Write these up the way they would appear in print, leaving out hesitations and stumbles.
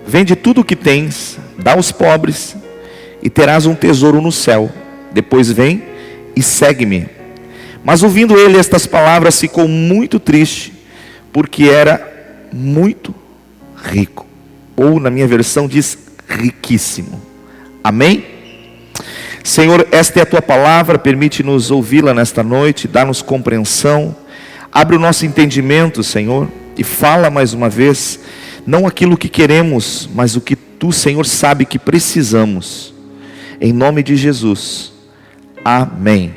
Vende tudo o que tens, dá aos pobres, e terás um tesouro no céu. Depois vem e segue-me. Mas ouvindo ele estas palavras, ficou muito triste, porque era muito rico. Ou na minha versão diz riquíssimo. Amém? Senhor, esta é a tua palavra, permite-nos ouvi-la nesta noite, dá-nos compreensão, abre o nosso entendimento, Senhor, e fala mais uma vez, não aquilo que queremos, mas o que tu, Senhor, sabe que precisamos. Em nome de Jesus. Amém.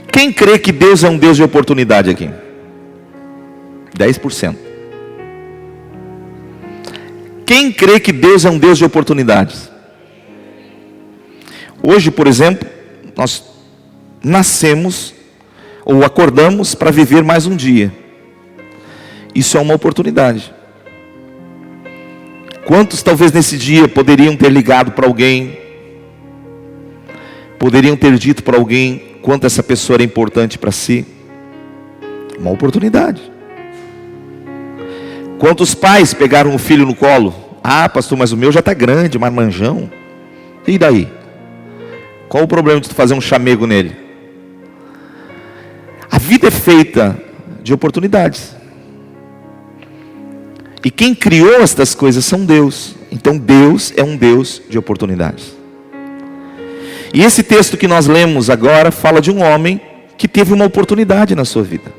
Quem crê que Deus é um Deus de oportunidade aqui? 10%. Quem crê que Deus é um Deus de oportunidades? Hoje, por exemplo, nós nascemos ou acordamos para viver mais um dia. Isso é uma oportunidade. Quantos talvez nesse dia poderiam ter ligado para alguém, poderiam ter dito para alguém quanto essa pessoa era importante para si? Uma oportunidade. Quantos pais pegaram o filho no colo? Ah, pastor, mas o meu já está grande, marmanjão. E daí? Qual o problema de tu fazer um chamego nele? A vida é feita de oportunidades. E quem criou estas coisas são Deus. Então Deus é um Deus de oportunidades. E esse texto que nós lemos agora fala de um homem que teve uma oportunidade na sua vida.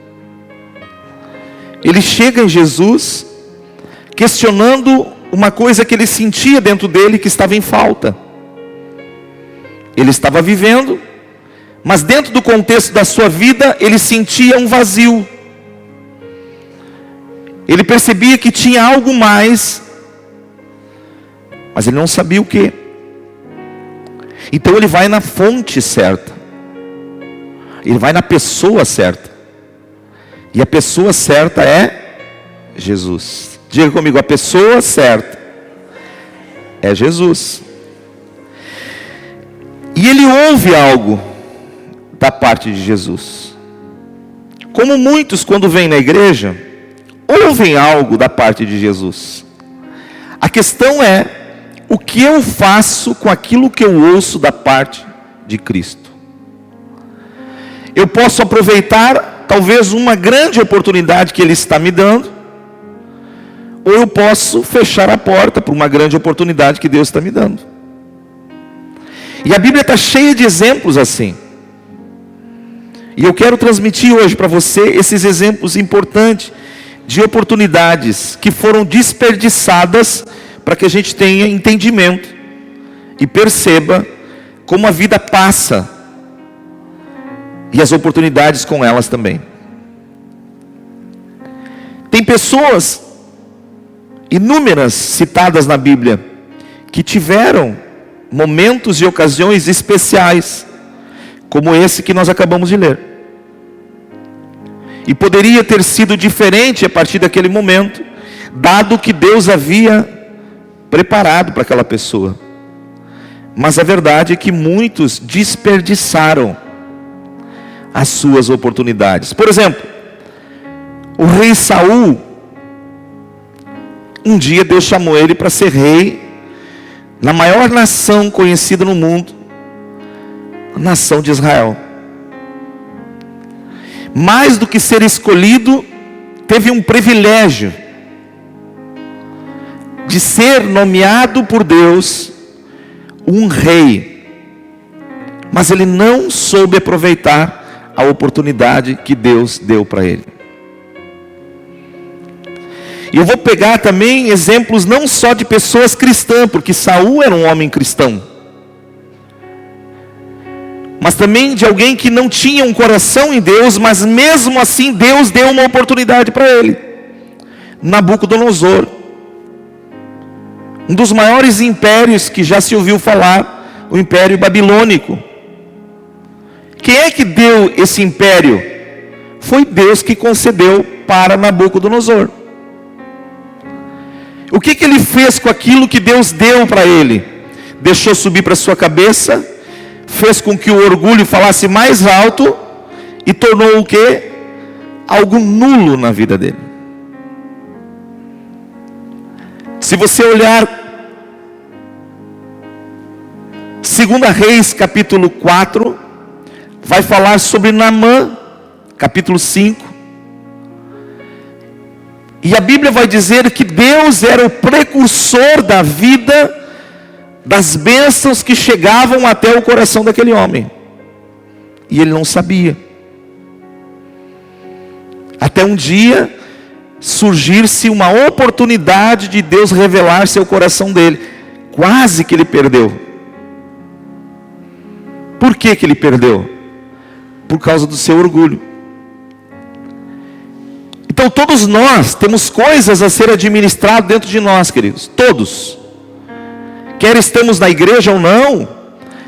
Ele chega em Jesus questionando uma coisa que ele sentia dentro dele que estava em falta. Ele estava vivendo, mas dentro do contexto da sua vida, ele sentia um vazio. Ele percebia que tinha algo mais, mas ele não sabia o que. Então ele vai na fonte certa. Ele vai na pessoa certa. E a pessoa certa é Jesus. Diga comigo, a pessoa certa é Jesus. E ele ouve algo da parte de Jesus. Como muitos, quando vêm na igreja, ouvem algo da parte de Jesus. A questão é, o que eu faço com aquilo que eu ouço da parte de Cristo? Eu posso aproveitar, talvez, uma grande oportunidade que Ele está me dando, ou eu posso fechar a porta para uma grande oportunidade que Deus está me dando. E a Bíblia está cheia de exemplos assim. E eu quero transmitir hoje para você esses exemplos importantes de oportunidades que foram desperdiçadas para que a gente tenha entendimento e perceba como a vida passa e as oportunidades com elas também. Tem pessoas inúmeras citadas na Bíblia que tiveram momentos e ocasiões especiais, como esse que nós acabamos de ler. E poderia ter sido diferente a partir daquele momento, dado que Deus havia preparado para aquela pessoa. Mas a verdade é que muitos desperdiçaram as suas oportunidades. Por exemplo, o rei Saul, um dia Deus chamou ele para ser rei na maior nação conhecida no mundo, a nação de Israel. Mais do que ser escolhido, teve um privilégio de ser nomeado por Deus um rei. Mas ele não soube aproveitar a oportunidade que Deus deu para ele. E eu vou pegar também exemplos não só de pessoas cristãs, porque Saul era um homem cristão, mas também de alguém que não tinha um coração em Deus, mas mesmo assim Deus deu uma oportunidade para ele. Nabucodonosor, um dos maiores impérios que já se ouviu falar, o Império Babilônico. Quem é que deu esse império? Foi Deus que concedeu para Nabucodonosor. O que ele fez com aquilo que Deus deu para ele? Deixou subir para sua cabeça, fez com que o orgulho falasse mais alto e tornou o quê? Algo nulo na vida dele. Se você olhar 2 Reis capítulo 4, vai falar sobre Naamã, capítulo 5. E a Bíblia vai dizer que Deus era o precursor da vida, das bênçãos que chegavam até o coração daquele homem. E ele não sabia. Até um dia surgir-se uma oportunidade de Deus revelar seu coração dele. Quase que ele perdeu. Por que que ele perdeu? Por causa do seu orgulho. Então todos nós temos coisas a ser administradas dentro de nós, queridos. Todos. Quer estamos na igreja ou não,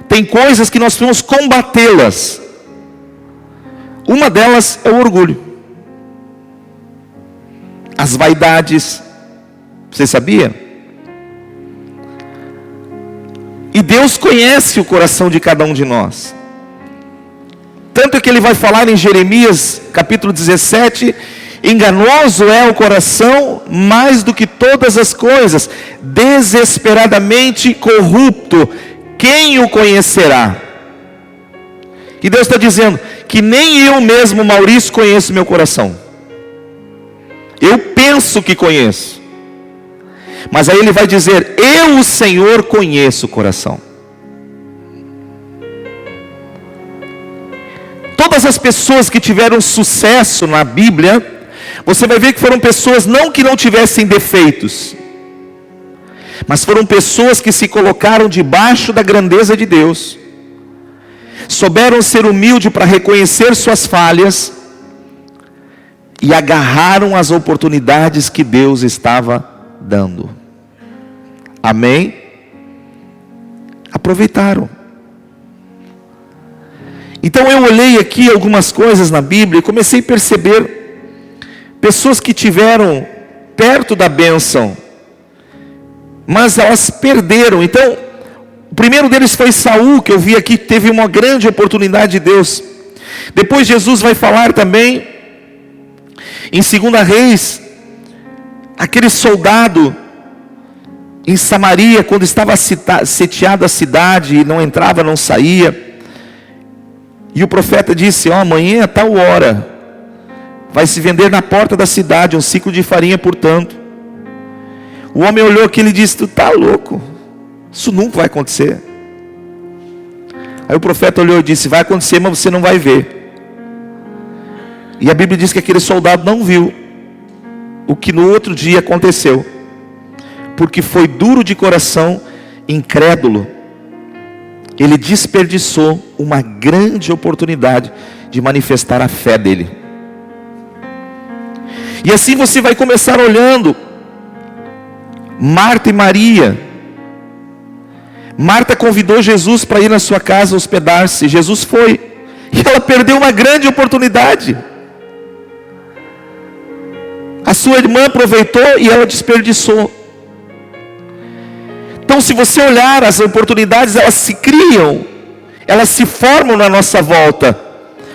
tem coisas que nós precisamos combatê-las. Uma delas é o orgulho. As vaidades. Você sabia? E Deus conhece o coração de cada um de nós. Tanto que Ele vai falar em Jeremias capítulo 17: enganoso é o coração mais do que todas as coisas, desesperadamente corrupto, quem o conhecerá? E Deus está dizendo que nem eu mesmo, Maurício, conheço meu coração. Eu penso que conheço, mas aí Ele vai dizer: eu, o Senhor, conheço o coração. Todas as pessoas que tiveram sucesso na Bíblia, você vai ver que foram pessoas não que não tivessem defeitos, mas foram pessoas que se colocaram debaixo da grandeza de Deus, souberam ser humildes para reconhecer suas falhas e agarraram as oportunidades que Deus estava dando. Amém? Aproveitaram. Então eu olhei aqui algumas coisas na Bíblia e comecei a perceber pessoas que tiveram perto da bênção, mas elas perderam. Então, o primeiro deles foi Saul, que eu vi aqui, teve uma grande oportunidade de Deus. Depois Jesus vai falar também, em 2 Reis, aquele soldado em Samaria, quando estava sitiada a cidade, e não entrava, não saía. E o profeta disse: amanhã a tal hora, vai se vender na porta da cidade um ciclo de farinha por tanto. O homem olhou aquilo e disse: tu está louco, isso nunca vai acontecer. Aí o profeta olhou e disse: vai acontecer, mas você não vai ver. E a Bíblia diz que aquele soldado não viu o que no outro dia aconteceu, porque foi duro de coração, incrédulo. Ele desperdiçou uma grande oportunidade de manifestar a fé dele. E assim você vai começar olhando Marta e Maria. Marta convidou Jesus para ir na sua casa hospedar-se. Jesus foi, e ela perdeu uma grande oportunidade. A sua irmã aproveitou e ela desperdiçou. Então, se você olhar, as oportunidades, elas se criam, elas se formam na nossa volta.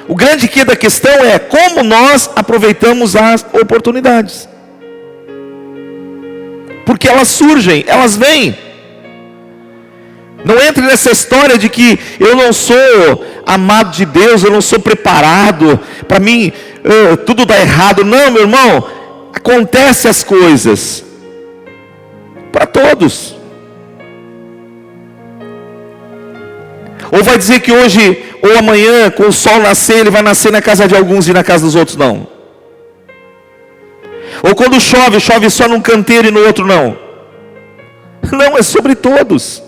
O grande quê da questão é como nós aproveitamos as oportunidades. Porque elas surgem, elas vêm. Não entre nessa história de que eu não sou amado de Deus, eu não sou preparado, para mim tudo dá errado. Não, meu irmão, acontecem as coisas para todos. Ou vai dizer que hoje ou amanhã, com o sol nascer, ele vai nascer na casa de alguns e na casa dos outros não. Ou quando chove, chove só num canteiro e no outro não. Não, é sobre todos.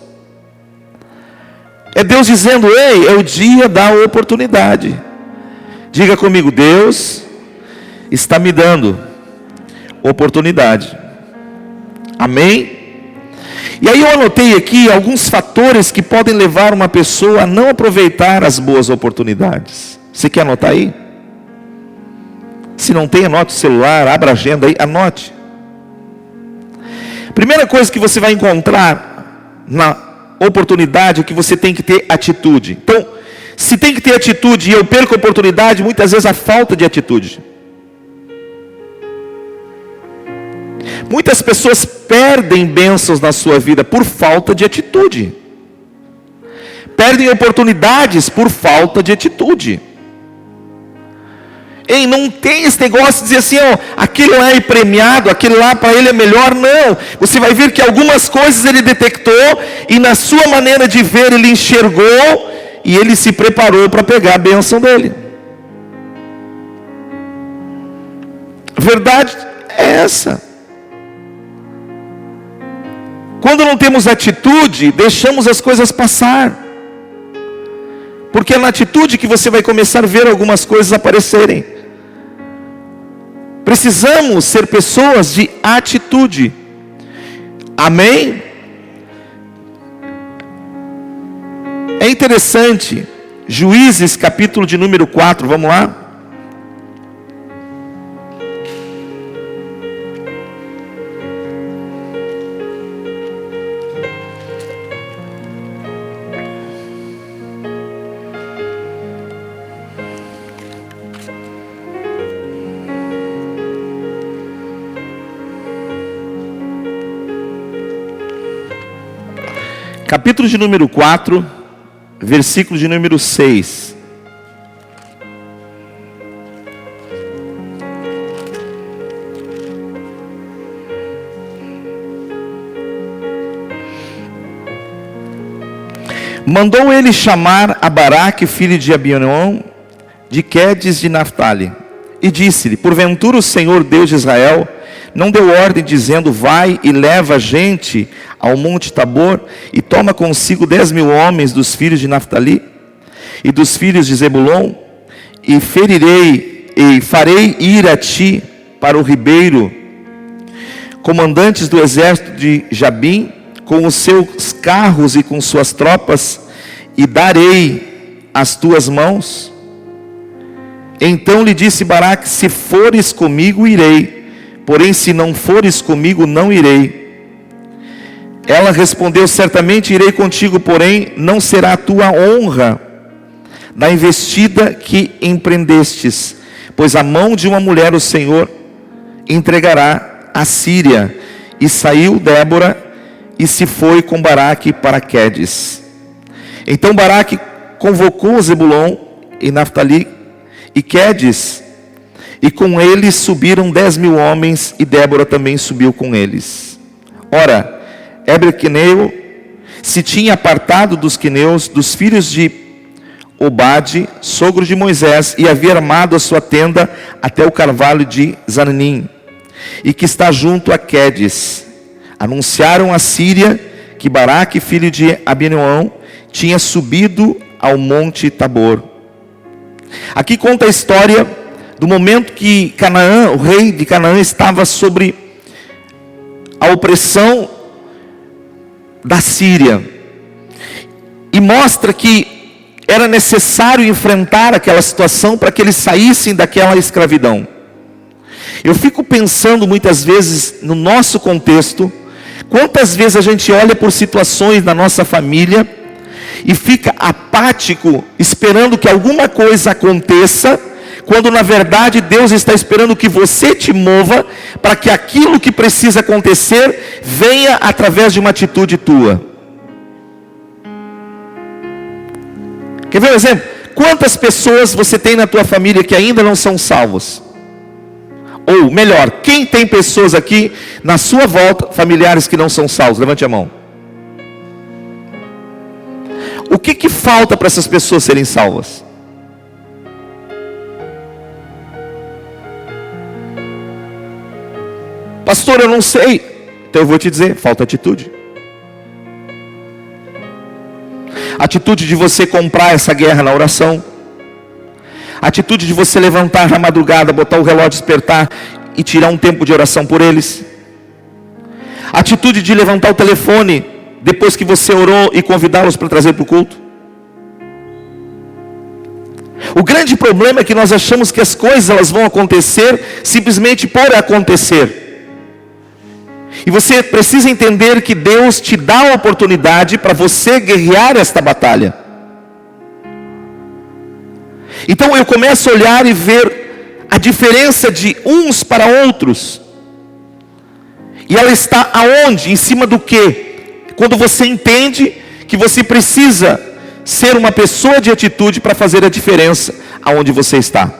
É Deus dizendo: ei, é o dia da oportunidade. Diga comigo: Deus está me dando oportunidade. Amém? E aí eu anotei aqui alguns fatores que podem levar uma pessoa a não aproveitar as boas oportunidades. Você quer anotar aí? Se não tem, anote o celular, abra a agenda aí, anote. Primeira coisa que você vai encontrar na oportunidade é que você tem que ter atitude. Então, se tem que ter atitude e eu perco a oportunidade, muitas vezes a falta de atitude. Muitas pessoas perdem bênçãos na sua vida por falta de atitude. Perdem oportunidades por falta de atitude. Ei, não tem esse negócio de dizer assim, ó, aquele lá é premiado, aquele lá para ele é melhor. Não, você vai ver que algumas coisas ele detectou, e na sua maneira de ver ele enxergou, e ele se preparou para pegar a bênção dele. A verdade é essa. Quando não temos atitude, deixamos as coisas passar. Porque é na atitude que você vai começar a ver algumas coisas aparecerem. Precisamos ser pessoas de atitude. Amém? É interessante. Juízes, capítulo de número 4, vamos lá. Capítulo de número 4, versículo de número 6. Mandou ele chamar a Baraque, filho de Abinoam, de Quedes de Naftali, e disse-lhe: porventura o Senhor Deus de Israel não deu ordem dizendo: vai e leva a gente ao monte Tabor, e toma consigo 10.000 homens dos filhos de Naftali e dos filhos de Zebulon, e farei ir a ti para o ribeiro comandantes do exército de Jabim, com os seus carros e com suas tropas, e darei as tuas mãos. Então lhe disse Baraque: se fores comigo, irei, porém se não fores comigo, não irei. Ela respondeu: certamente irei contigo, porém não será a tua honra da investida que empreendestes, pois a mão de uma mulher o Senhor entregará à Síria. E saiu Débora e se foi com Baraque para Quedes. Então Baraque convocou Zebulon e Naftali e Quedes, e com eles subiram 10.000 homens, e Débora também subiu com eles. Ora, Heber-queneu se tinha apartado dos queneus, dos filhos de Obade, sogro de Moisés, e havia armado a sua tenda até o carvalho de Zananim, e que está junto a Quedes. Anunciaram à Síria que Baraque, filho de Abinoam, tinha subido ao monte Tabor. Aqui conta a história do momento que Canaã, o rei de Canaã, estava sobre a opressão da Síria, e mostra que era necessário enfrentar aquela situação para que eles saíssem daquela escravidão. Eu fico pensando muitas vezes no nosso contexto, quantas vezes a gente olha por situações na nossa família e fica apático, esperando que alguma coisa aconteça, quando na verdade Deus está esperando que você te mova para que aquilo que precisa acontecer venha através de uma atitude tua. Quer ver um exemplo? Quantas pessoas você tem na tua família que ainda não são salvos? Ou melhor, quem tem pessoas aqui na sua volta, familiares que não são salvos? Levante a mão. O que falta para essas pessoas serem salvas? Pastor, eu não sei. Então eu vou te dizer, falta atitude. Atitude de você comprar essa guerra na oração. Atitude de você levantar na madrugada, botar o relógio despertar e tirar um tempo de oração por eles. Atitude de levantar o telefone depois que você orou e convidá-los para trazer para o culto. O grande problema é que nós achamos que as coisas elas vão acontecer simplesmente por acontecer. E você precisa entender que Deus te dá a oportunidade para você guerrear esta batalha. Então eu começo a olhar e ver a diferença de uns para outros. E ela está aonde? Em cima do quê? Quando você entende que você precisa ser uma pessoa de atitude para fazer a diferença aonde você está.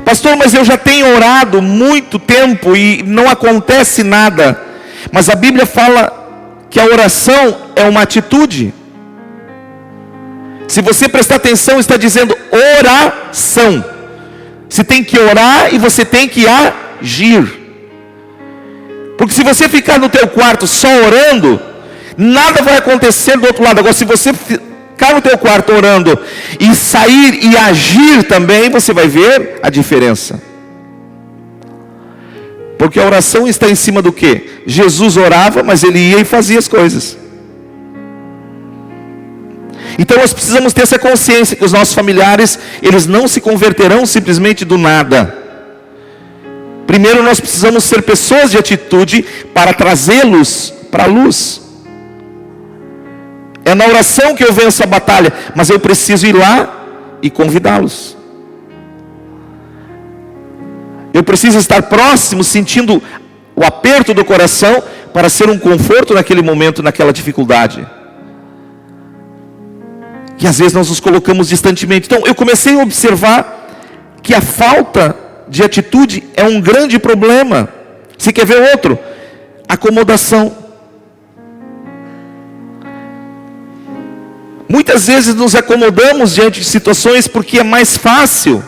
Pastor, mas eu já tenho orado muito tempo e não acontece nada. Mas a Bíblia fala que a oração é uma atitude. Se você prestar atenção, está dizendo oração. Você tem que orar e você tem que agir. Porque se você ficar no teu quarto só orando, nada vai acontecer do outro lado. Agora, se você ficar no teu quarto orando e sair e agir também, você vai ver a diferença. Porque a oração está em cima do quê? Jesus orava, mas ele ia e fazia as coisas. Então nós precisamos ter essa consciência que os nossos familiares, eles não se converterão simplesmente do nada. Primeiro nós precisamos ser pessoas de atitude para trazê-los para a luz. É na oração que eu venço a batalha, mas eu preciso ir lá e convidá-los. Eu preciso estar próximo, sentindo o aperto do coração, para ser um conforto naquele momento, naquela dificuldade. E às vezes nós nos colocamos distantemente. Então eu comecei a observar que a falta de atitude é um grande problema. Você quer ver outro? Acomodação. Muitas vezes nos acomodamos diante de situações porque é mais fácil.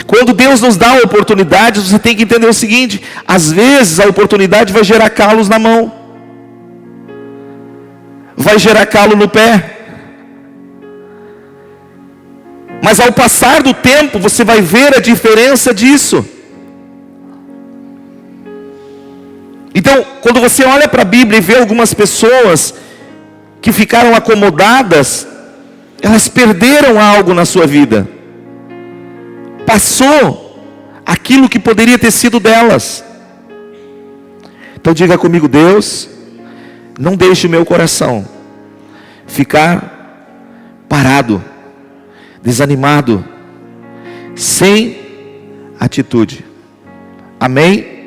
Quando Deus nos dá oportunidades, você tem que entender o seguinte: às vezes a oportunidade vai gerar calos na mão, vai gerar calo no pé. Mas ao passar do tempo, você vai ver a diferença disso. Então, quando você olha para a Bíblia e vê algumas pessoas que ficaram acomodadas, elas perderam algo na sua vida. Passou aquilo que poderia ter sido delas. Então diga comigo: Deus, não deixe o meu coração ficar parado, desanimado, sem atitude. Amém?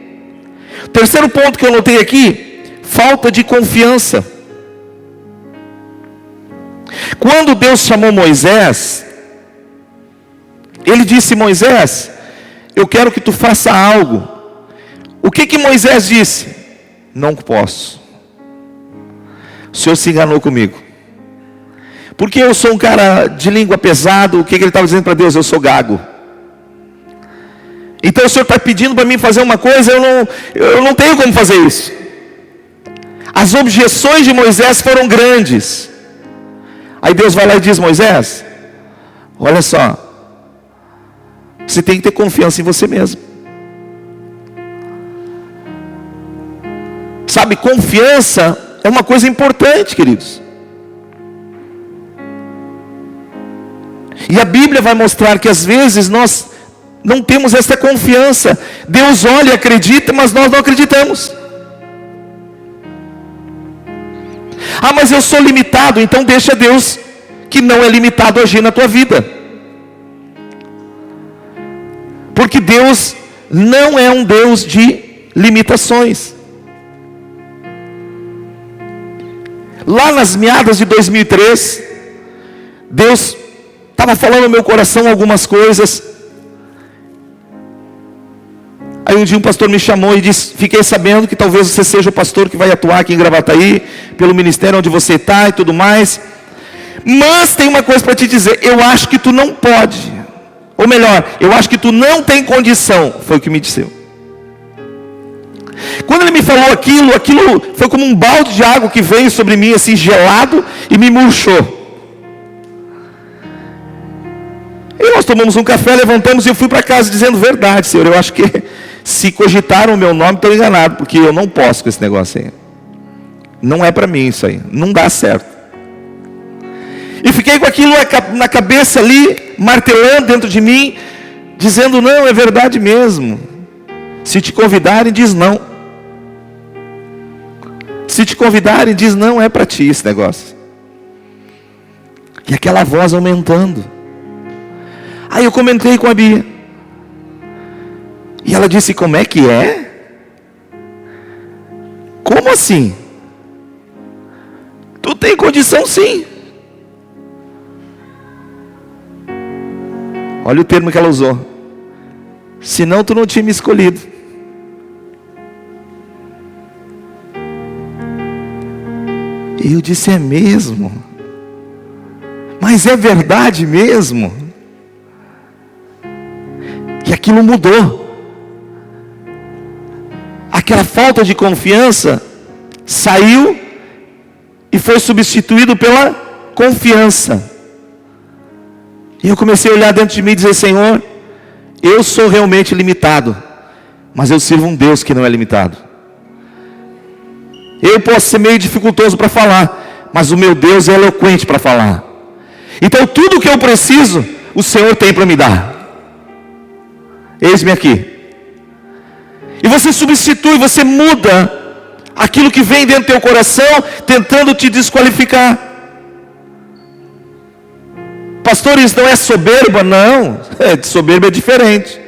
Terceiro ponto que eu notei aqui: falta de confiança. Quando Deus chamou Moisés, Ele disse: Moisés, eu quero que tu faça algo. O que Moisés disse? Não posso. O Senhor se enganou comigo. Porque eu sou um cara de língua pesado. O que ele estava dizendo para Deus? Eu sou gago. Então o Senhor está pedindo para mim fazer uma coisa, eu não tenho como fazer isso. As objeções de Moisés foram grandes. Aí Deus vai lá e diz: Moisés, olha só, você tem que ter confiança em você mesmo. Sabe, confiança é uma coisa importante, queridos. E a Bíblia vai mostrar que às vezes nós não temos essa confiança. Deus olha e acredita, mas nós não acreditamos. Ah, mas eu sou limitado. Então deixa Deus, que não é limitado, agir na tua vida. Porque Deus não é um Deus de limitações. Lá nas meadas de 2003, Deus estava falando no meu coração algumas coisas. Aí um dia um pastor me chamou e disse: fiquei sabendo que talvez você seja o pastor que vai atuar aqui em Gravataí, pelo ministério onde você está e tudo mais. Mas tem uma coisa para te dizer: eu acho que tu não pode. Ou melhor, eu acho que tu não tem condição. Foi o que me disse. Quando ele me falou aquilo foi como um balde de água que veio sobre mim, assim, gelado, e me murchou. E nós tomamos um café, levantamos e eu fui para casa dizendo: verdade, Senhor, eu acho que se cogitaram o meu nome, estou enganado, porque eu não posso com esse negócio aí. Não é para mim isso aí, não dá certo. E fiquei com aquilo na cabeça ali, martelando dentro de mim, dizendo: não, é verdade mesmo. Se te convidarem, diz não. Se te convidarem, diz: não é para ti esse negócio. E aquela voz aumentando. Aí eu comentei com a Bia. E ela disse, como é que é? Como assim? Tu tem condição sim. Olha o termo que ela usou. Senão tu não tinha me escolhido. E eu disse, é mesmo? Mas é verdade mesmo? E aquilo mudou. Aquela falta de confiança saiu e foi substituído pela confiança. E eu comecei a olhar dentro de mim e dizer, Senhor, eu sou realmente limitado, mas eu sirvo um Deus que não é limitado. Eu posso ser meio dificultoso para falar, mas o meu Deus é eloquente para falar. Então tudo o que eu preciso, o Senhor tem para me dar. Eis-me aqui. E você substitui, você muda aquilo que vem dentro do teu coração, tentando te desqualificar. Pastor, isso não é soberba? Não, soberba é diferente.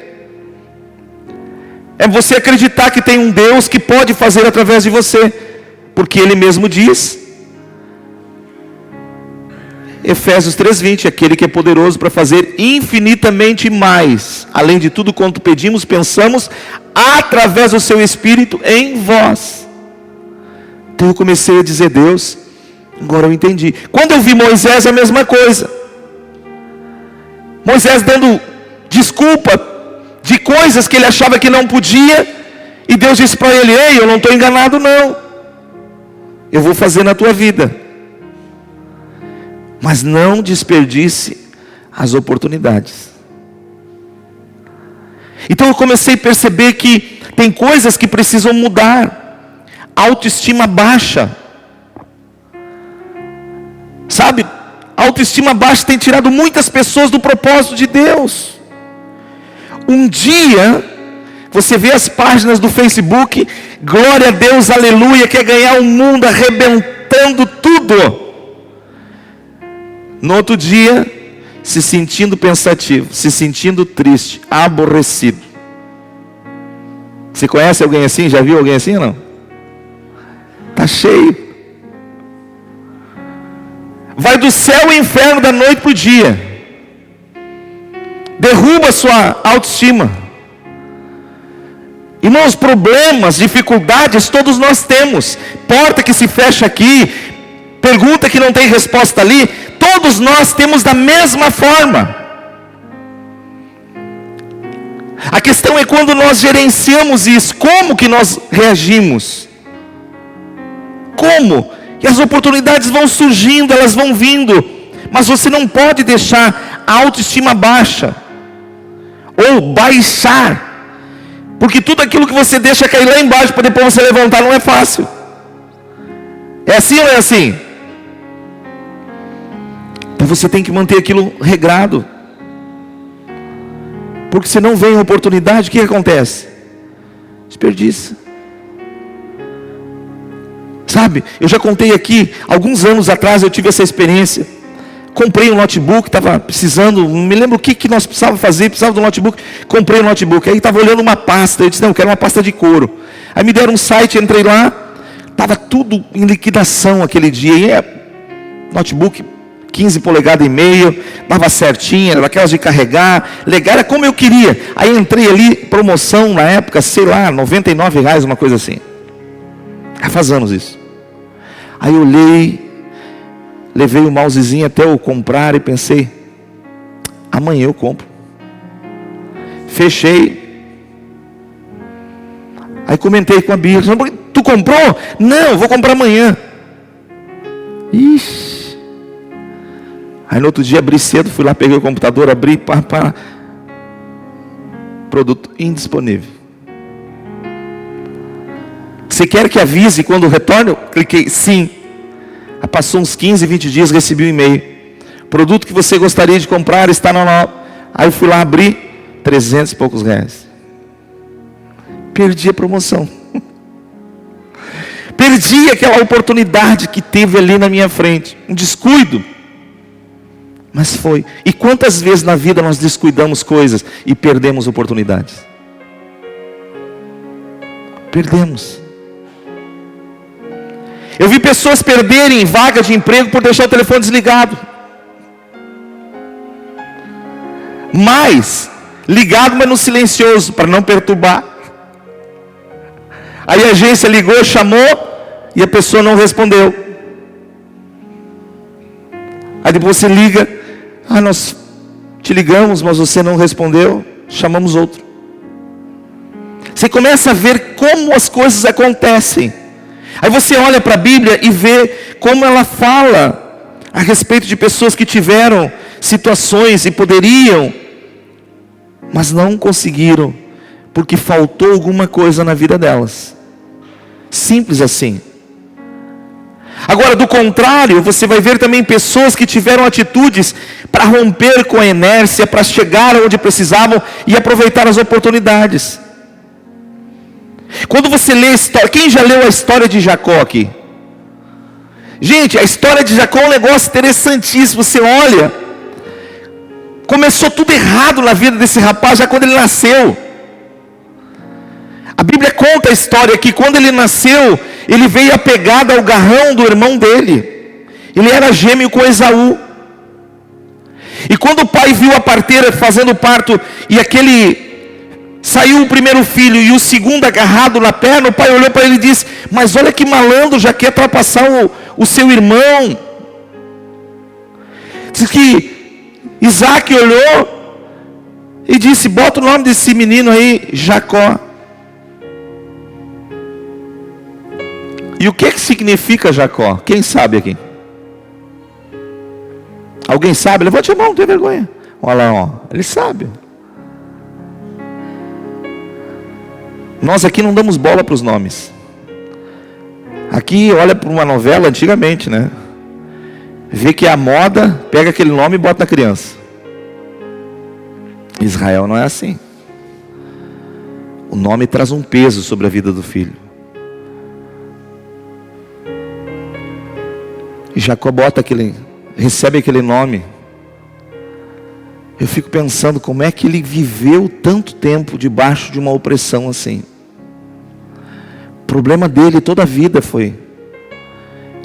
É você acreditar que tem um Deus que pode fazer através de você, porque Ele mesmo diz, Efésios 3:20, aquele que é poderoso para fazer infinitamente mais, além de tudo quanto pedimos, pensamos, através do seu Espírito em vós. Então eu comecei a dizer, Deus, agora eu entendi. Quando eu vi Moisés, a mesma coisa. Moisés dando desculpa de coisas que ele achava que não podia, e Deus disse para ele, ei, eu não estou enganado não, eu vou fazer na tua vida, mas não desperdice as oportunidades. Então eu comecei a perceber que tem coisas que precisam mudar. Autoestima baixa, sabe? Autoestima baixa tem tirado muitas pessoas do propósito de Deus. Um dia, você vê as páginas do Facebook, glória a Deus, aleluia, quer ganhar o mundo, arrebentando tudo. No outro dia, se sentindo pensativo, se sentindo triste, aborrecido. Você conhece alguém assim? Já viu alguém assim ou não? Está cheio. Vai do céu ao inferno da noite para o dia. Derruba a sua autoestima. Irmãos, problemas, dificuldades, todos nós temos. Porta que se fecha aqui, pergunta que não tem resposta ali. Todos nós temos da mesma forma. A questão é quando nós gerenciamos isso, como que nós reagimos? Como? E as oportunidades vão surgindo, elas vão vindo, mas você não pode deixar a autoestima baixa, ou baixar, porque tudo aquilo que você deixa cair lá embaixo, para depois você levantar, não é fácil. É assim ou é assim? Então você tem que manter aquilo regrado, porque se não vem a oportunidade, o que acontece? Desperdiça. Sabe, eu já contei aqui, alguns anos atrás eu tive essa experiência. Comprei um notebook, estava precisando, não me lembro o que nós precisávamos fazer, precisava do notebook. Comprei um notebook, aí estava olhando uma pasta, eu disse, não, eu quero uma pasta de couro. Aí me deram um site, entrei lá, estava tudo em liquidação aquele dia. E notebook 15 polegadas e meio, dava certinho, era daquelas de carregar, legal, era como eu queria. Aí entrei ali, promoção na época, sei lá, R$99, uma coisa assim. Já faz anos isso. Aí eu olhei, levei o mousezinho até eu comprar e pensei, amanhã eu compro. Fechei. Aí comentei com a Bia, tu comprou? Não, eu vou comprar amanhã. Ixi. Aí no outro dia abri cedo, fui lá, peguei o computador, abri, produto indisponível. Você quer que avise quando retorne? Eu cliquei sim. Aí passou uns 15, 20 dias, recebi um e-mail. Produto que você gostaria de comprar está na... Aí eu fui lá abrir, 300 e poucos reais. Perdi a promoção. Perdi aquela oportunidade que teve ali na minha frente. Um descuido. Mas foi. E quantas vezes na vida nós descuidamos coisas e perdemos oportunidades? Perdemos. Eu vi pessoas perderem vaga de emprego por deixar o telefone desligado. Ligado, mas no silencioso, para não perturbar. Aí a agência ligou, chamou, e a pessoa não respondeu. Aí depois você liga, nós te ligamos, mas você não respondeu, chamamos outro. Você começa a ver como as coisas acontecem. Aí você olha para a Bíblia e vê como ela fala a respeito de pessoas que tiveram situações e poderiam, mas não conseguiram, porque faltou alguma coisa na vida delas. Simples assim. Agora, do contrário, você vai ver também pessoas que tiveram atitudes para romper com a inércia, para chegar onde precisavam e aproveitar as oportunidades. Quando você lê a história, quem já leu a história de Jacó aqui? Gente, a história de Jacó é um negócio interessantíssimo. Você olha, começou tudo errado na vida desse rapaz já quando ele nasceu. A Bíblia conta a história que quando ele nasceu, ele veio apegado ao garrão do irmão dele. Ele era gêmeo com Esaú. E quando o pai viu a parteira fazendo parto, e saiu o primeiro filho e o segundo agarrado na perna, o pai olhou para ele e disse: mas olha que malandro, já quer ultrapassar o seu irmão. Diz que Isaac olhou e disse: bota o nome desse menino aí, Jacó. E o que significa Jacó? Quem sabe aqui? Alguém sabe? Levante a mão, não tem vergonha. Olha lá, ele sabe. Nós aqui não damos bola para os nomes. Aqui olha para uma novela antigamente, né? Vê que é a moda, pega aquele nome e bota na criança. Israel não é assim. O nome traz um peso sobre a vida do filho. E Jacó recebe aquele nome. Eu fico pensando como é que ele viveu tanto tempo debaixo de uma opressão assim. O problema dele toda a vida foi: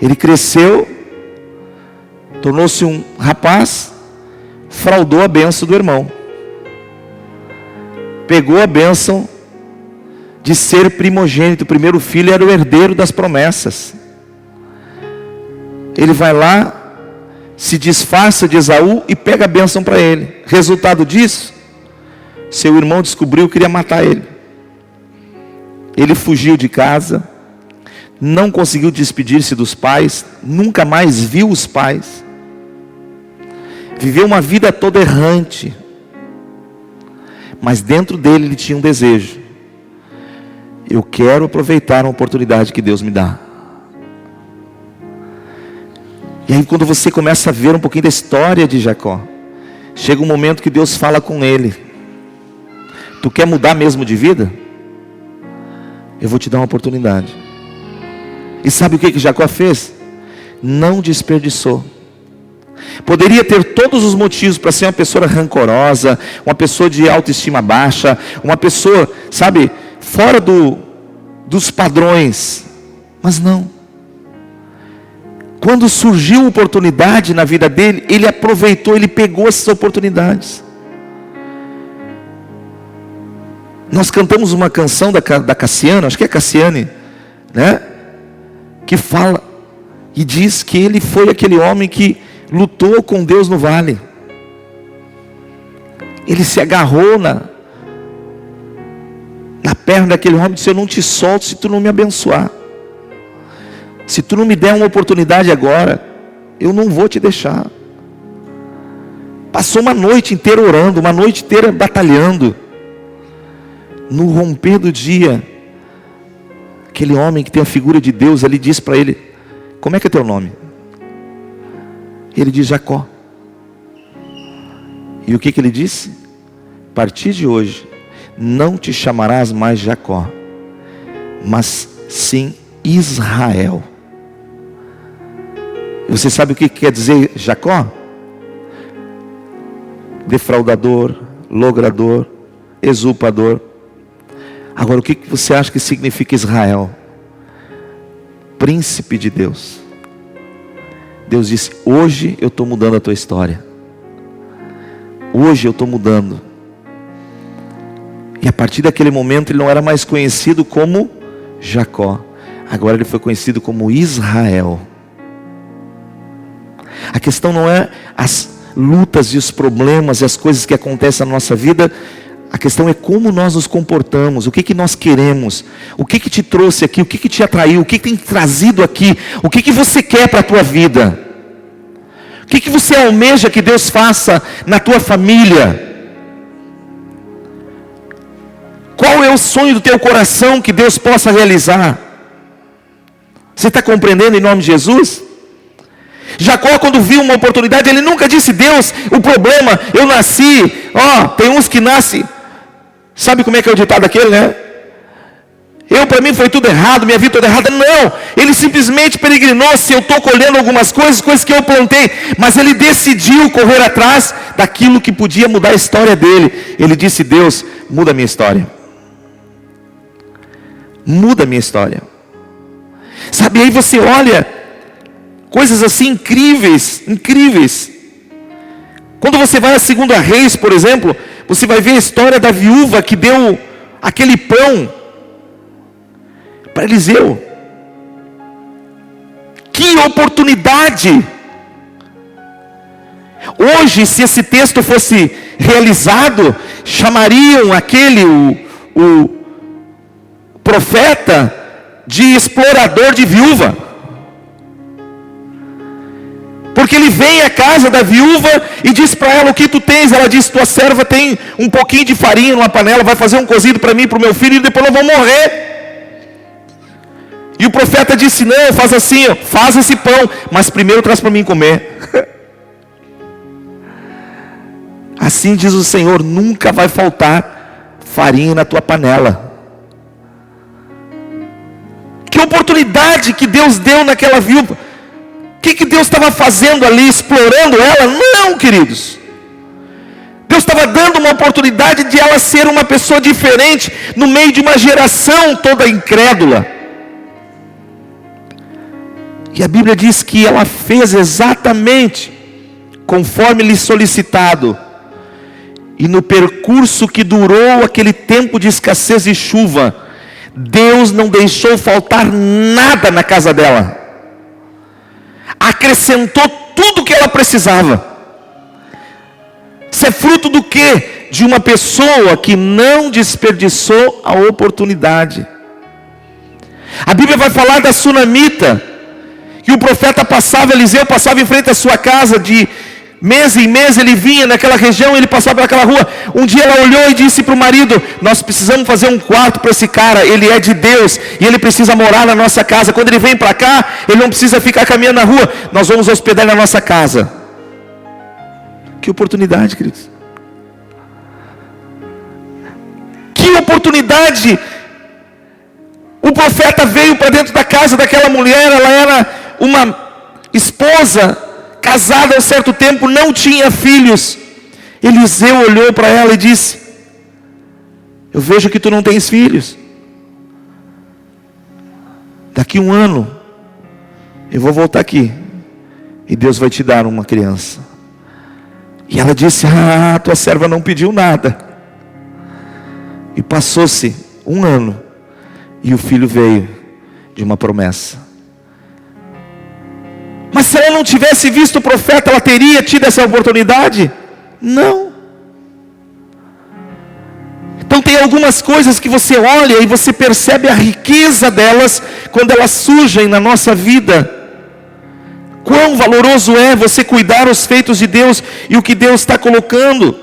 ele cresceu, tornou-se um rapaz, fraudou a bênção do irmão. Pegou a bênção de ser primogênito. O primeiro filho era o herdeiro das promessas. Ele vai lá, se disfarça de Esaú e pega a bênção para ele. Resultado disso, seu irmão descobriu que queria matar ele. Ele fugiu de casa, não conseguiu despedir-se dos pais, nunca mais viu os pais. Viveu uma vida toda errante. Mas dentro dele ele tinha um desejo: eu quero aproveitar uma oportunidade que Deus me dá. E aí quando você começa a ver um pouquinho da história de Jacó, chega um momento que Deus fala com ele: tu quer mudar mesmo de vida? Eu vou te dar uma oportunidade. E sabe o que Jacó fez? Não desperdiçou. Poderia ter todos os motivos para ser uma pessoa rancorosa, uma pessoa de autoestima baixa, uma pessoa, sabe, fora dos padrões. Mas não. Quando surgiu oportunidade na vida dele, ele aproveitou, ele pegou essas oportunidades. Nós cantamos uma canção da Cassiane, acho que é Cassiane, né? Que fala e diz que ele foi aquele homem que lutou com Deus no vale. Ele se agarrou na perna daquele homem e disse: eu não te solto se tu não me abençoar. Se tu não me der uma oportunidade agora, eu não vou te deixar. Passou uma noite inteira orando, uma noite inteira batalhando. No romper do dia, aquele homem que tem a figura de Deus ali diz para ele: como é que é teu nome? Ele diz: Jacó. E o que ele disse? A partir de hoje, não te chamarás mais Jacó, mas sim Israel. Você sabe o que quer dizer Jacó? defraudador, logrador, exulpador. Agora, o que você acha que significa Israel? Príncipe de Deus. Deus disse: hoje eu estou mudando a tua história. Hoje eu estou mudando. E a partir daquele momento ele não era mais conhecido como Jacó. Agora ele foi conhecido como Israel. A questão não é as lutas e os problemas e as coisas que acontecem na nossa vida. A questão é como nós nos comportamos, o que nós queremos, o que te trouxe aqui, o que te atraiu, o que tem trazido aqui, o que você quer para a tua vida, o que você almeja que Deus faça na tua família, qual é o sonho do teu coração que Deus possa realizar. Você está compreendendo em nome de Jesus? Jacó, quando viu uma oportunidade, ele nunca disse: Deus, o problema, eu nasci, tem uns que nascem, sabe como é que é o ditado aquele, né? Para mim foi tudo errado, minha vida toda errada. Não, ele simplesmente peregrinou-se. Eu estou colhendo algumas coisas que eu plantei, mas ele decidiu correr atrás daquilo que podia mudar a história dele. Ele disse: Deus, muda a minha história. Muda a minha história. Sabe, aí você olha coisas assim incríveis, incríveis. Quando você vai a 2 Reis, por exemplo, você vai ver a história da viúva que deu aquele pão para Eliseu. Que oportunidade! Hoje, se esse texto fosse realizado, chamariam o profeta de explorador de viúva. Porque ele vem à casa da viúva e diz para ela: o que tu tens? Ela diz: tua serva tem um pouquinho de farinha numa panela, vai fazer um cozido para mim e para o meu filho, e depois nós vamos morrer. E o profeta disse: não, faz assim, faz esse pão, mas primeiro traz para mim comer. Assim diz o Senhor: nunca vai faltar farinha na tua panela. Que oportunidade que Deus deu naquela viúva. O que Deus estava fazendo ali, explorando ela? Não, queridos. Deus estava dando uma oportunidade de ela ser uma pessoa diferente no meio de uma geração toda incrédula. E a Bíblia diz que ela fez exatamente conforme lhe solicitado. E no percurso que durou aquele tempo de escassez e chuva, Deus não deixou faltar nada na casa dela. Acrescentou tudo que ela precisava. Isso é fruto do quê? De uma pessoa que não desperdiçou a oportunidade. A Bíblia vai falar da sunamita, que o profeta passava, Eliseu passava em frente à sua casa, de mês em mês ele vinha naquela região, ele passava naquela rua. Um dia ela olhou e disse para o marido: nós precisamos fazer um quarto para esse cara, ele é de Deus, e ele precisa morar na nossa casa. Quando ele vem para cá, ele não precisa ficar caminhando na rua, nós vamos hospedar na nossa casa. Que oportunidade, queridos. Que oportunidade. O profeta veio para dentro da casa daquela mulher. Ela era uma esposa casada há um certo tempo, não tinha filhos. Eliseu olhou para ela e disse: eu vejo que tu não tens filhos. Daqui 1 ano eu vou voltar aqui e Deus vai te dar uma criança. E ela disse: tua serva não pediu nada. E passou-se 1 ano e o filho veio de uma promessa. Mas se ela não tivesse visto o profeta, ela teria tido essa oportunidade? Não. Então tem algumas coisas que você olha e você percebe a riqueza delas quando elas surgem na nossa vida. Quão valoroso é você cuidar os feitos de Deus e o que Deus está colocando.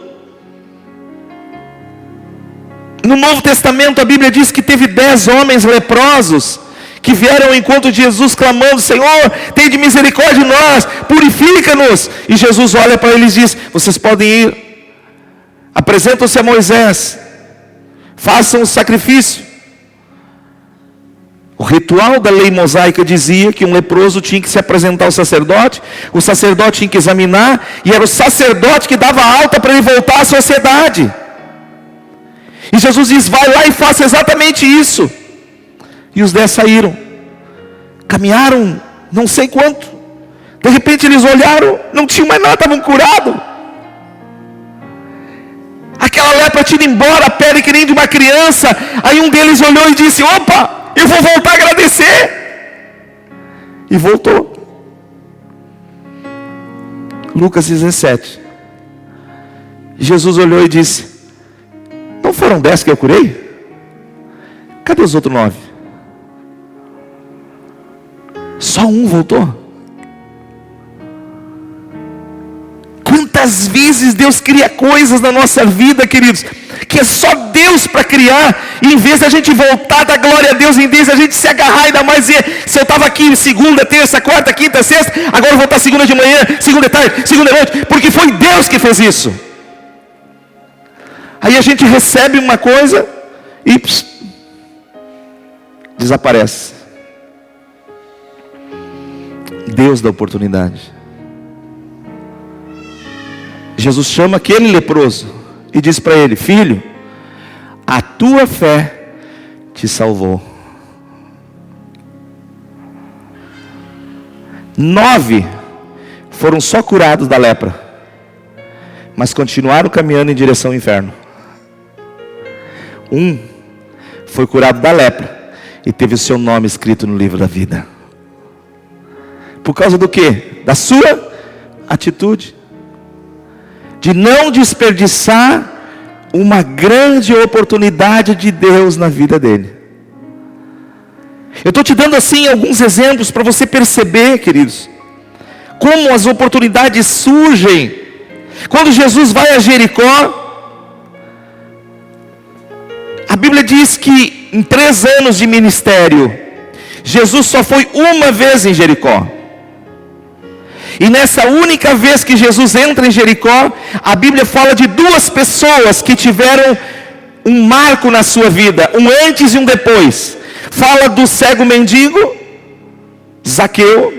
No Novo Testamento a Bíblia diz que teve 10 homens leprosos que vieram ao encontro de Jesus clamando: Senhor, tem de misericórdia de nós, purifica-nos. E Jesus olha para eles e diz: vocês podem ir, apresentam-se a Moisés, façam o sacrifício. O ritual da lei mosaica dizia que um leproso tinha que se apresentar ao sacerdote, o sacerdote tinha que examinar, e era o sacerdote que dava alta para ele voltar à sociedade. E Jesus diz: vai lá e faça exatamente isso. E os 10 saíram, caminharam não sei quanto, de repente eles olharam, não tinham mais nada, estavam curados. Aquela lepra tinha ido embora, a pele que nem de uma criança. Aí um deles olhou e disse: opa, eu vou voltar a agradecer. E voltou. Lucas 17. Jesus olhou e disse: não foram 10 que eu curei? Cadê os outros 9? Só um voltou. Quantas vezes Deus cria coisas na nossa vida, queridos, que é só Deus para criar, e em vez da gente voltar da glória a Deus, em vez da gente se agarrar ainda mais, e se eu estava aqui segunda, terça, quarta, quinta, sexta, agora eu vou estar segunda de manhã, segunda de tarde, segunda de noite, porque foi Deus que fez isso. Aí a gente recebe uma coisa e desaparece. Deus dá oportunidade. Jesus chama aquele leproso e diz para ele: filho, a tua fé te salvou. 9 foram só curados da lepra, mas continuaram caminhando em direção ao inferno. 1 foi curado da lepra e teve o seu nome escrito no livro da vida. Por causa do quê? Da sua atitude de não desperdiçar uma grande oportunidade de Deus na vida dele. Eu estou te dando assim alguns exemplos para você perceber, queridos, como as oportunidades surgem. Quando Jesus vai a Jericó, a Bíblia diz que em 3 anos de ministério, Jesus só foi uma vez em Jericó. E nessa única vez que Jesus entra em Jericó, a Bíblia fala de 2 pessoas que tiveram um marco na sua vida, um antes e um depois. Fala do cego mendigo, Zaqueu,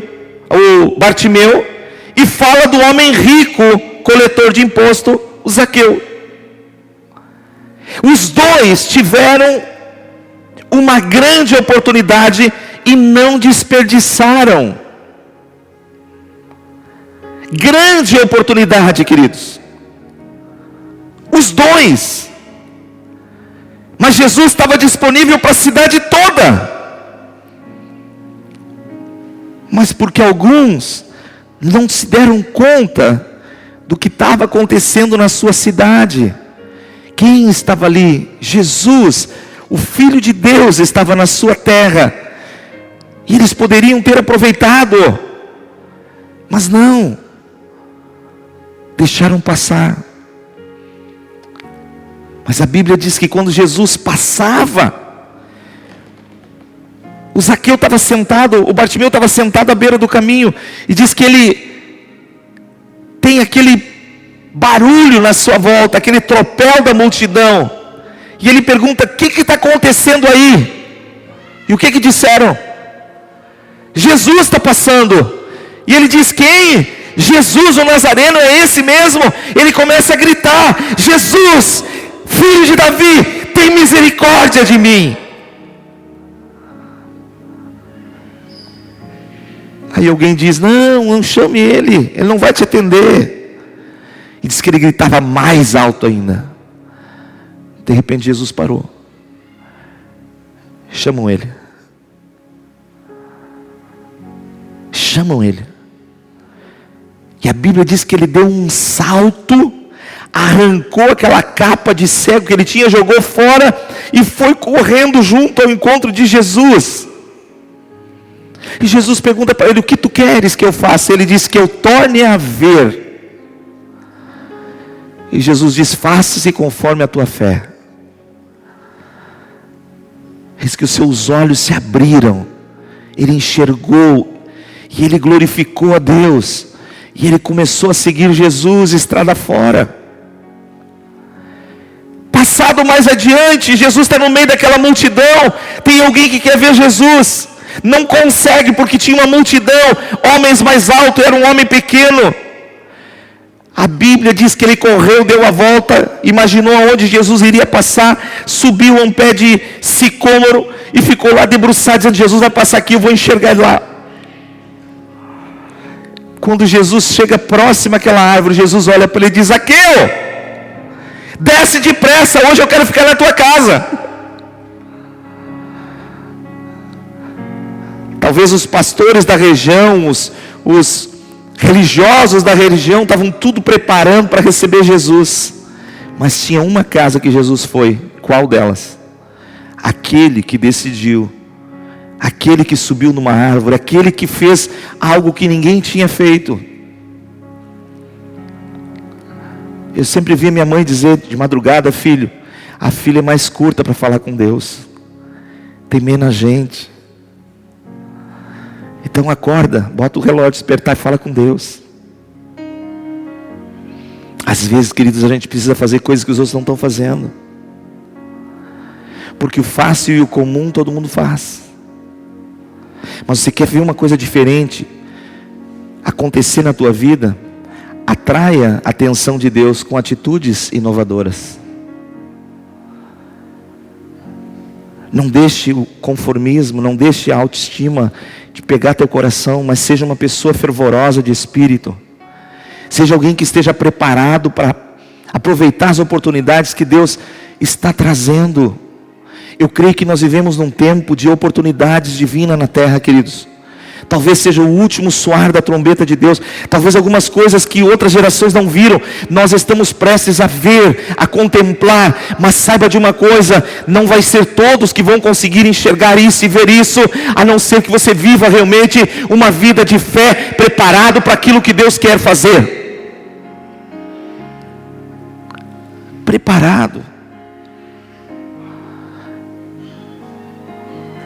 ou Bartimeu, e fala do homem rico, coletor de imposto, o Zaqueu. Os 2 tiveram uma grande oportunidade e não desperdiçaram. Grande oportunidade, queridos. Os 2. Mas Jesus estava disponível para a cidade toda. Mas porque alguns não se deram conta do que estava acontecendo na sua cidade. Quem estava ali? Jesus, o Filho de Deus, estava na sua terra. E eles poderiam ter aproveitado. Mas não. Deixaram passar. Mas a Bíblia diz que quando Jesus passava, o Zaqueu estava sentado, o Bartimeu estava sentado à beira do caminho, e diz que ele tem aquele barulho na sua volta, aquele tropel da multidão, e ele pergunta: o que está acontecendo aí? E o que disseram? Jesus está passando. E ele diz: quem? Jesus o Nazareno, é esse mesmo. Ele começa a gritar: Jesus, filho de Davi, tem misericórdia de mim. Aí alguém diz: não chame ele não vai te atender. E diz que ele gritava mais alto ainda. De repente Jesus parou. Chamam ele. E a Bíblia diz que ele deu um salto, arrancou aquela capa de cego que ele tinha, jogou fora e foi correndo junto ao encontro de Jesus. E Jesus pergunta para ele: o que tu queres que eu faça? Ele diz: que eu torne a ver. E Jesus diz: faça-se conforme a tua fé. Diz que os seus olhos se abriram, ele enxergou e ele glorificou a Deus. E ele começou a seguir Jesus estrada fora. passado mais adiante, Jesus está no meio daquela multidão, tem alguém que quer ver Jesus, não consegue porque tinha uma multidão, homens mais altos, era um homem pequeno. A Bíblia diz que ele correu, deu a volta, imaginou aonde Jesus iria passar, subiu a um pé de sicômoro e ficou lá debruçado, dizendo: Jesus vai passar aqui, eu vou enxergar ele lá. Quando Jesus chega próximo àquela árvore, Jesus olha para ele e diz: Zaqueu, desce depressa, hoje eu quero ficar na tua casa. Talvez os pastores da região, os religiosos da região estavam tudo preparando para receber Jesus, mas tinha uma casa que Jesus foi. Qual delas? Aquele que decidiu, aquele que subiu numa árvore, aquele que fez algo que ninguém tinha feito. Eu sempre vi minha mãe dizer de madrugada: filho, a fila é mais curta para falar com Deus, tem menos gente. Então acorda, bota o relógio despertar e fala com Deus. Às vezes, queridos, a gente precisa fazer coisas que os outros não estão fazendo, porque o fácil e o comum todo mundo faz. Mas você quer ver uma coisa diferente acontecer na tua vida? Atraia a atenção de Deus com atitudes inovadoras. Não deixe o conformismo, não deixe a autoestima de pegar teu coração, mas seja uma pessoa fervorosa de espírito. Seja alguém que esteja preparado para aproveitar as oportunidades que Deus está trazendo. Eu creio que nós vivemos num tempo de oportunidades divinas na terra, queridos. Talvez seja o último soar da trombeta de Deus. Talvez algumas coisas que outras gerações não viram, nós estamos prestes a ver, a contemplar. Mas saiba de uma coisa: não vai ser todos que vão conseguir enxergar isso e ver isso, a não ser que você viva realmente uma vida de fé, preparado para aquilo que Deus quer fazer. Preparado.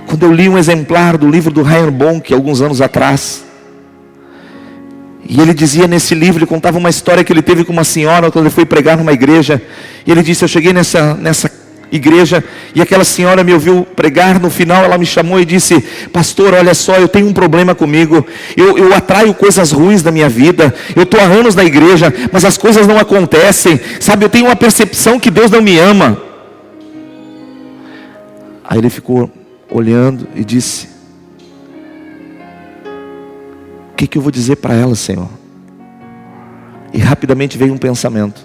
Quando eu li um exemplar do livro do Ryan Bonk, alguns anos atrás, e ele dizia nesse livro, ele contava uma história que ele teve com uma senhora quando ele foi pregar numa igreja. E ele disse: eu cheguei nessa igreja e aquela senhora me ouviu pregar. No final ela me chamou e disse: pastor, olha só, eu tenho um problema comigo, eu atraio coisas ruins da minha vida, eu estou há anos na igreja, mas as coisas não acontecem, sabe, eu tenho uma percepção que Deus não me ama. Aí ele ficou olhando e disse: o que eu vou dizer para ela, Senhor? E rapidamente veio um pensamento.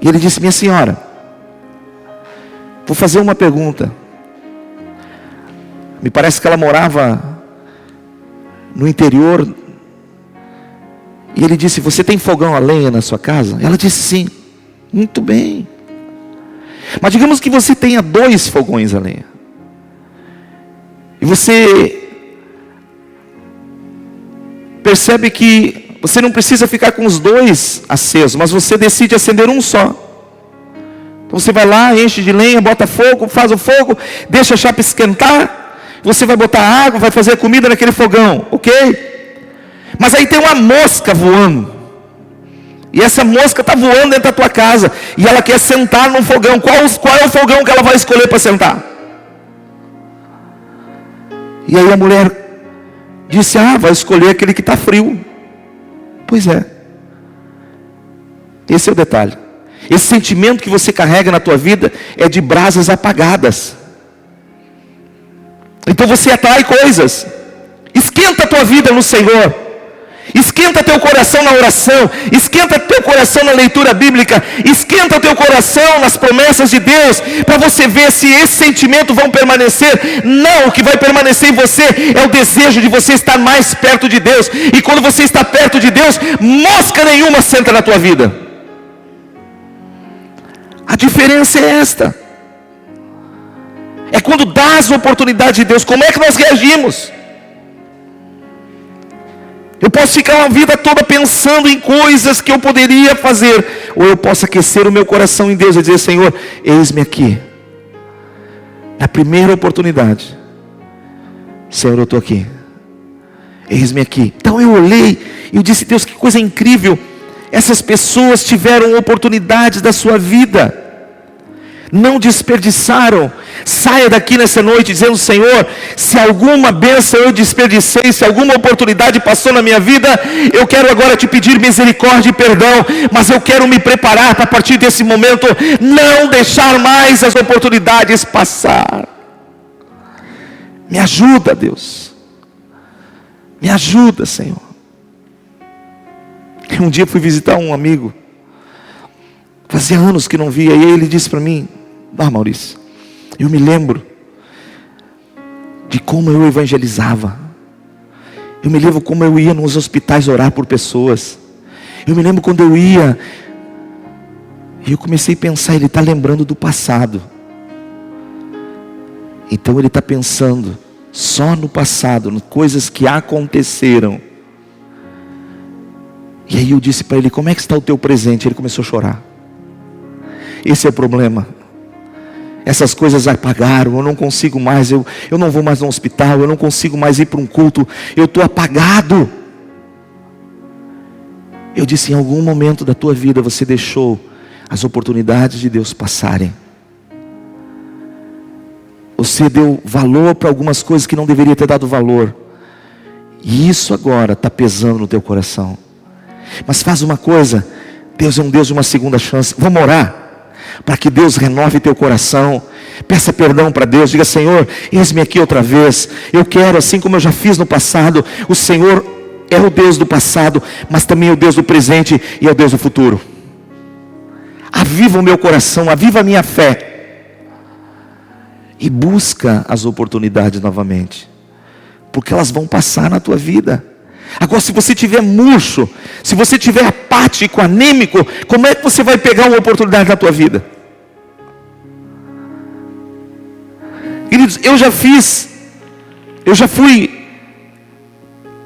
E ele disse: minha senhora, vou fazer uma pergunta. Me parece que ela morava no interior. E ele disse: você tem fogão a lenha na sua casa? Ela disse: sim. Muito bem. Mas digamos que você tenha 2 fogões a lenha. E você percebe que você não precisa ficar com os 2 acesos, mas você decide acender um só. Então você vai lá, enche de lenha, bota fogo, faz o fogo, deixa a chapa esquentar. Você vai botar água, vai fazer a comida naquele fogão, ok? Mas aí tem uma mosca voando. E essa mosca está voando dentro da tua casa. E ela quer sentar no fogão. Qual é o fogão que ela vai escolher para sentar? E aí a mulher disse: vai escolher aquele que está frio. Pois é. Esse é o detalhe. Esse sentimento que você carrega na tua vida é de brasas apagadas. Então você atrai coisas. Esquenta a tua vida no Senhor. Esquenta teu coração na oração. Esquenta teu coração na leitura bíblica. Esquenta teu coração nas promessas de Deus, para você ver se esse sentimento vão permanecer. Não, o que vai permanecer em você é o desejo de você estar mais perto de Deus. E quando você está perto de Deus, mosca nenhuma senta na tua vida. A diferença é esta. É quando dás a oportunidade de Deus. Como é que nós reagimos? Eu posso ficar uma vida toda pensando em coisas que eu poderia fazer, ou eu posso aquecer o meu coração em Deus e dizer: Senhor, eis-me aqui. Na primeira oportunidade, Senhor, eu estou aqui. Eis-me aqui. Então eu olhei e eu disse: Deus, que coisa incrível. Essas pessoas tiveram oportunidades da sua vida. não desperdiçaram. Saia daqui nessa noite dizendo: Senhor, se alguma bênção eu desperdicei, se alguma oportunidade passou na minha vida, eu quero agora te pedir misericórdia e perdão, mas eu quero me preparar para, a partir desse momento, não deixar mais as oportunidades passar. Me ajuda, Deus. Me ajuda, Senhor. Um dia fui visitar um amigo, fazia anos que não via, e aí ele disse para mim: Maurício, eu me lembro de como eu evangelizava. Eu me lembro como eu ia nos hospitais orar por pessoas. Eu me lembro quando eu ia, e eu comecei a pensar, ele está lembrando do passado. Então ele está pensando só no passado, em coisas que aconteceram. E aí eu disse para ele: como é que está o teu presente? Ele começou a chorar. Esse é o problema. Essas coisas apagaram, eu não consigo mais, eu não vou mais no hospital, eu não consigo mais ir para um culto, eu estou apagado. Eu disse: em algum momento da tua vida você deixou as oportunidades de Deus passarem. Você deu valor para algumas coisas que não deveria ter dado valor. E isso agora está pesando no teu coração. Mas faz uma coisa, Deus é um Deus de uma segunda chance. Vamos orar para que Deus renove teu coração. Peça perdão para Deus, diga: Senhor, eis-me aqui outra vez. Eu quero, assim como eu já fiz no passado. O Senhor é o Deus do passado, mas também é o Deus do presente e é o Deus do futuro. Aviva o meu coração, aviva a minha fé, e busca as oportunidades novamente, porque elas vão passar na tua vida. Agora, se você estiver murcho, se você estiver apático, anêmico, como é que você vai pegar uma oportunidade na tua vida? Queridos, eu já fui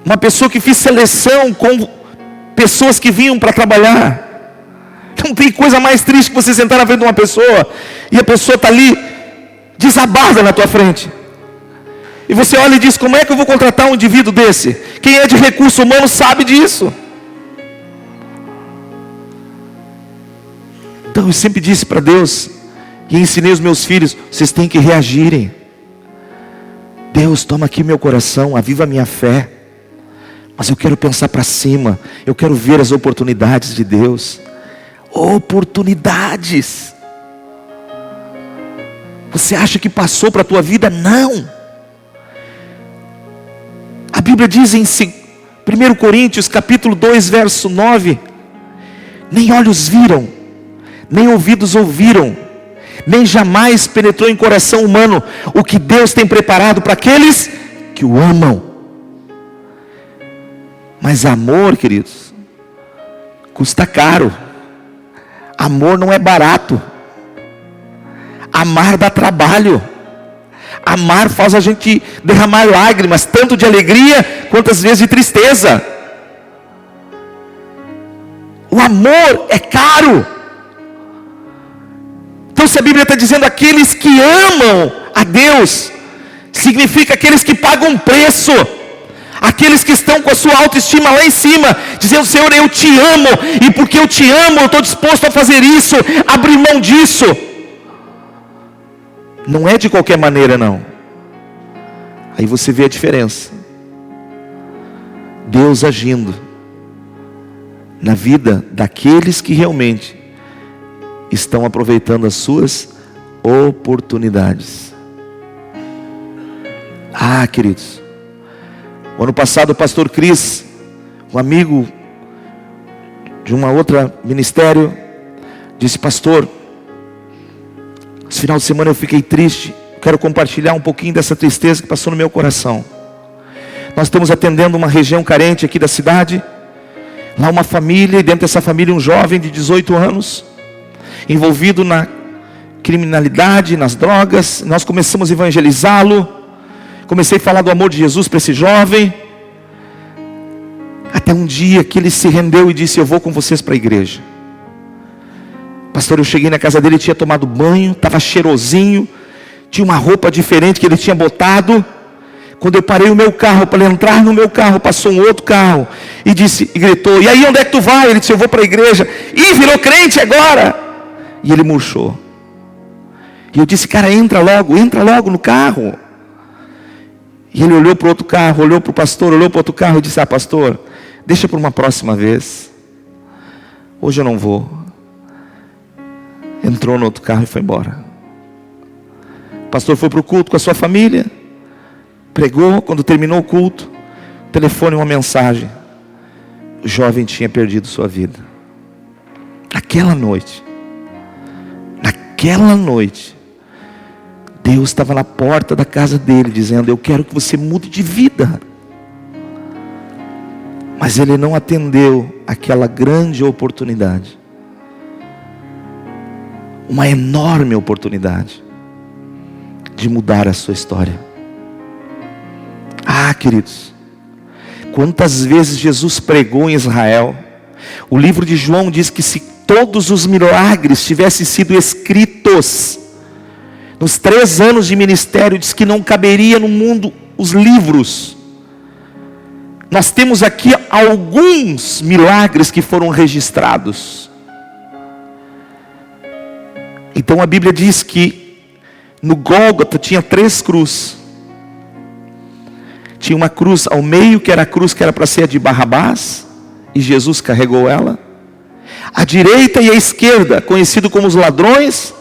uma pessoa que fiz seleção com pessoas que vinham para trabalhar. Não tem coisa mais triste que você sentar na frente de uma pessoa e a pessoa está ali desabada na tua frente. E você olha e diz: como é que eu vou contratar um indivíduo desse? Quem é de recurso humano sabe disso. Então eu sempre disse para Deus, e ensinei os meus filhos: vocês têm que reagirem. Deus, toma aqui meu coração, aviva a minha fé. Mas eu quero pensar para cima, eu quero ver as oportunidades de Deus. Oportunidades. Você acha que passou para a tua vida? Não. A Bíblia diz em 1 Coríntios capítulo 2 verso 9: nem olhos viram, nem ouvidos ouviram, nem jamais penetrou em coração humano o que Deus tem preparado para aqueles que o amam. Mas amor, queridos, custa caro. Amor não é barato. Amar dá trabalho. Amar faz a gente derramar lágrimas, tanto de alegria quanto às vezes de tristeza. O amor é caro. Então, se a Bíblia está dizendo aqueles que amam a Deus, significa aqueles que pagam preço, aqueles que estão com a sua autoestima lá em cima, dizendo: Senhor, eu te amo, e porque eu te amo, eu estou disposto a fazer isso, abrir mão disso. Não é de qualquer maneira, não. Aí você vê a diferença. Deus agindo na vida daqueles que realmente estão aproveitando as suas oportunidades. Ah, queridos, o ano passado o pastor Cris, um amigo de uma outra ministério, disse: pastor, esse final de semana eu fiquei triste, quero compartilhar um pouquinho dessa tristeza que passou no meu coração. Nós estamos atendendo uma região carente aqui da cidade, lá uma família, e dentro dessa família um jovem de 18 anos, envolvido na criminalidade, nas drogas. Nós começamos a evangelizá-lo, comecei a falar do amor de Jesus para esse jovem, até um dia que ele se rendeu e disse: eu vou com vocês para a igreja. Pastor, eu cheguei na casa dele, ele tinha tomado banho, estava cheirosinho, tinha uma roupa diferente que ele tinha botado. Quando eu parei o meu carro para entrar no meu carro, passou um outro carro e disse, e gritou: e aí, onde é que tu vai? Ele disse: eu vou para a igreja. Ih, virou crente agora. E ele murchou. E eu disse, cara, entra logo no carro. E ele olhou para o outro carro, olhou para o pastor, olhou para o outro carro e disse, pastor, deixa para uma próxima vez. Hoje eu não vou. Entrou no outro carro e foi embora. O pastor foi para o culto com a sua família, pregou. Quando terminou o culto, telefone, uma mensagem: o jovem tinha perdido sua vida. Naquela noite, Deus estava na porta da casa dele, dizendo, eu quero que você mude de vida. Mas ele não atendeu aquela grande oportunidade. Uma enorme oportunidade de mudar a sua história. Queridos, quantas vezes Jesus pregou em Israel. O livro de João diz que se todos os milagres tivessem sido escritos nos 3 anos de ministério, diz que não caberia no mundo os livros. Nós temos aqui alguns milagres que foram registrados. Então a Bíblia diz que no Gólgota tinha 3 cruzes. Tinha uma cruz ao meio, que era a cruz que era para ser a de Barrabás, e Jesus carregou ela. A direita e a esquerda, conhecido como os ladrões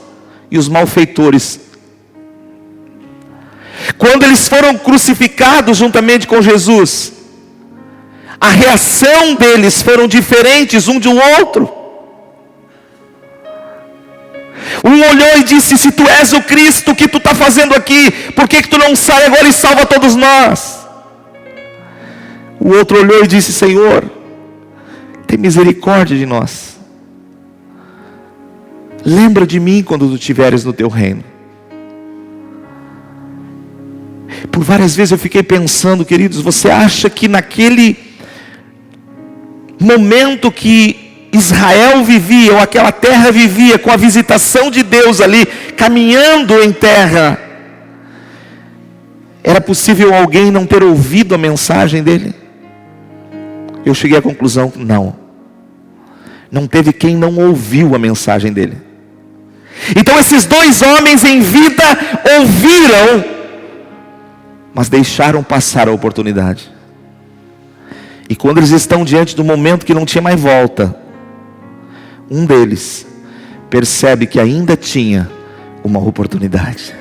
e os malfeitores. Quando eles foram crucificados juntamente com Jesus, a reação deles foram diferentes um de um outro. Um olhou e disse, se tu és o Cristo, o que tu está fazendo aqui? Por que tu não sai agora e salva todos nós? O outro olhou e disse, Senhor, tem misericórdia de nós. Lembra de mim quando tu estiveres no teu reino. Por várias vezes eu fiquei pensando, queridos, você acha que naquele momento que Israel vivia, ou aquela terra vivia, com a visitação de Deus ali, caminhando em terra, era possível alguém não ter ouvido a mensagem dele? Eu cheguei à conclusão, não teve quem não ouviu a mensagem dele. Então esses 2 homens em vida ouviram, mas deixaram passar a oportunidade. E quando eles estão diante do momento que não tinha mais volta, um deles percebe que ainda tinha uma oportunidade.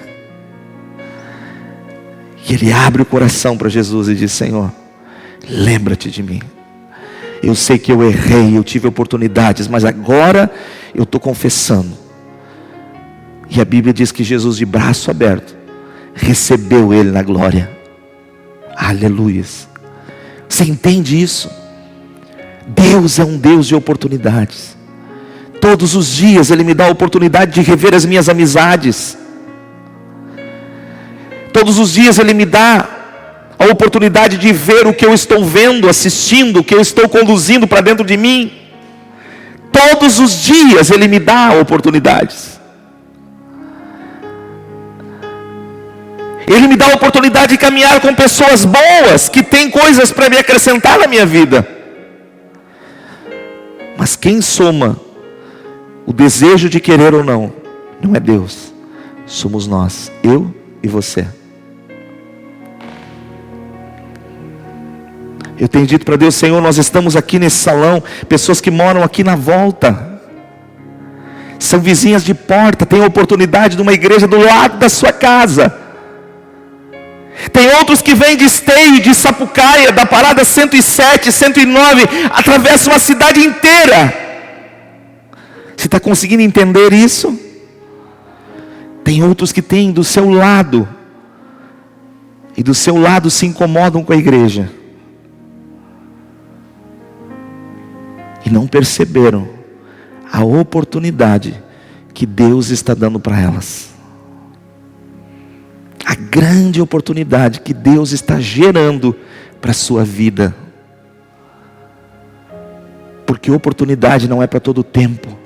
E ele abre o coração para Jesus e diz, Senhor, lembra-te de mim. Eu sei que eu errei, eu tive oportunidades, mas agora eu estou confessando. E a Bíblia diz que Jesus, de braço aberto, recebeu ele na glória. Aleluias. Você entende isso? Deus é um Deus de oportunidades. Todos os dias Ele me dá a oportunidade de rever as minhas amizades. Todos os dias Ele me dá a oportunidade de ver o que eu estou vendo, assistindo, o que eu estou conduzindo para dentro de mim. Todos os dias Ele me dá oportunidades. Ele me dá a oportunidade de caminhar com pessoas boas, que têm coisas para me acrescentar na minha vida. Mas quem soma o desejo de querer ou não, não é Deus, somos nós, eu e você. Eu tenho dito para Deus, Senhor, nós estamos aqui nesse salão, pessoas que moram aqui na volta, são vizinhas de porta, têm a oportunidade de uma igreja do lado da sua casa. Tem outros que vêm de Esteio, de Sapucaia, da parada 107, 109, atravessam a cidade inteira. Você está conseguindo entender isso? Tem outros que têm do seu lado, e do seu lado se incomodam com a igreja, e não perceberam a oportunidade que Deus está dando para elas. A grande oportunidade que Deus está gerando para a sua vida. Porque oportunidade não é para todo tempo.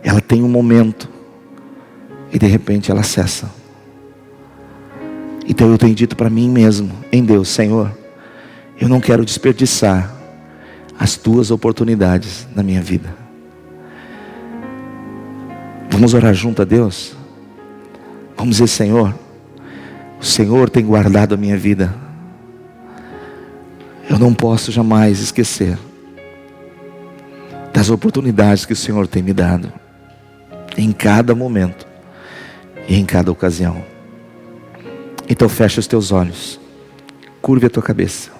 Ela tem um momento e de repente ela cessa. Então eu tenho dito para mim mesmo, em Deus, Senhor, eu não quero desperdiçar as tuas oportunidades na minha vida. Vamos orar junto a Deus? Vamos dizer: Senhor, o Senhor tem guardado a minha vida. Eu não posso jamais esquecer das oportunidades que o Senhor tem me dado, em cada momento e em cada ocasião. Então fecha os teus olhos, curve a tua cabeça.